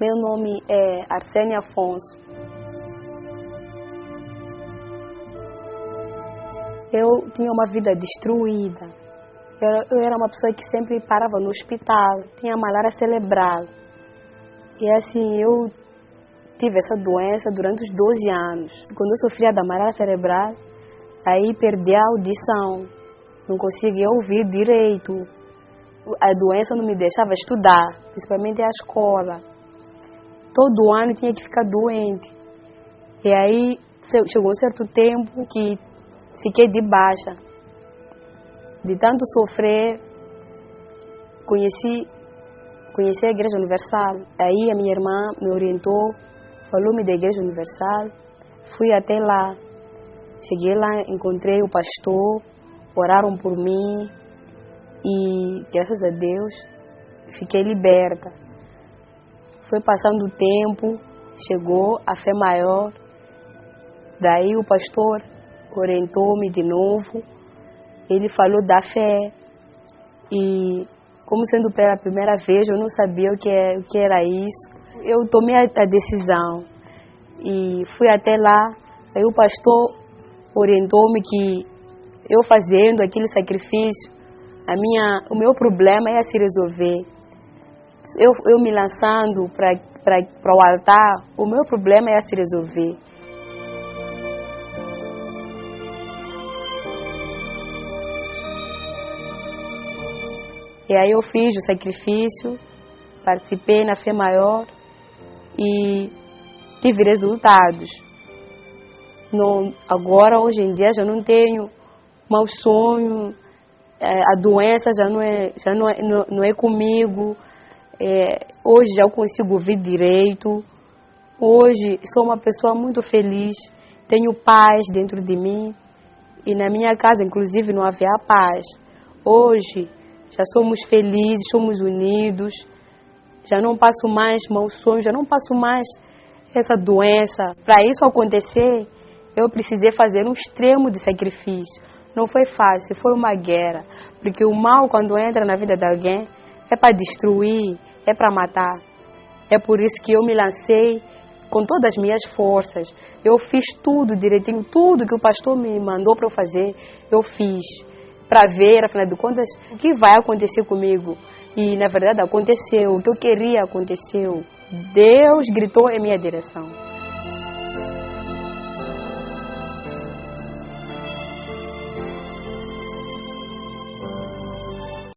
Meu nome é Arsênia Afonso. Eu tinha uma vida destruída. Eu era uma pessoa que sempre parava no hospital, tinha malária cerebral. E assim, eu tive essa doença durante os 12 anos. Quando eu sofria da malária cerebral, aí perdi a audição, não conseguia ouvir direito. A doença não me deixava estudar, principalmente a escola. Todo ano tinha que ficar doente. E aí chegou um certo tempo que fiquei de baixa. De tanto sofrer, conheci a Igreja Universal. Aí a minha irmã me orientou, falou-me da Igreja Universal. Fui até lá. Cheguei lá, encontrei o pastor, oraram por mim e, graças a Deus, fiquei liberta. Foi passando o tempo, chegou a fé maior. Daí o pastor orientou-me de novo. Ele falou da fé e, como sendo pela primeira vez, eu não sabia o que era isso. Eu tomei a decisão e fui até lá. Aí o pastor orientou-me que eu fazendo aquele sacrifício, o meu problema ia se resolver. Eu me lançando para o altar, o meu problema ia se resolver. E aí eu fiz o sacrifício, participei na fé maior e tive resultados. Agora, hoje em dia, já não tenho mau sonho, a doença já não é comigo. Hoje já consigo ouvir direito. Hoje sou uma pessoa muito feliz, tenho paz dentro de mim e na minha casa, inclusive, não havia paz. Hoje já somos felizes, somos unidos, já não passo mais maus sonhos, já não passo mais essa doença. Para isso acontecer, eu precisei fazer um extremo de sacrifício. Não foi fácil, foi uma guerra. Porque o mal, quando entra na vida de alguém, é para destruir, é para matar. É por isso que eu me lancei com todas as minhas forças. Eu fiz tudo direitinho, tudo que o pastor me mandou para eu fazer, eu fiz. Para ver, afinal de contas, o que vai acontecer comigo. E, na verdade, aconteceu. O que eu queria aconteceu. Deus gritou em minha direção.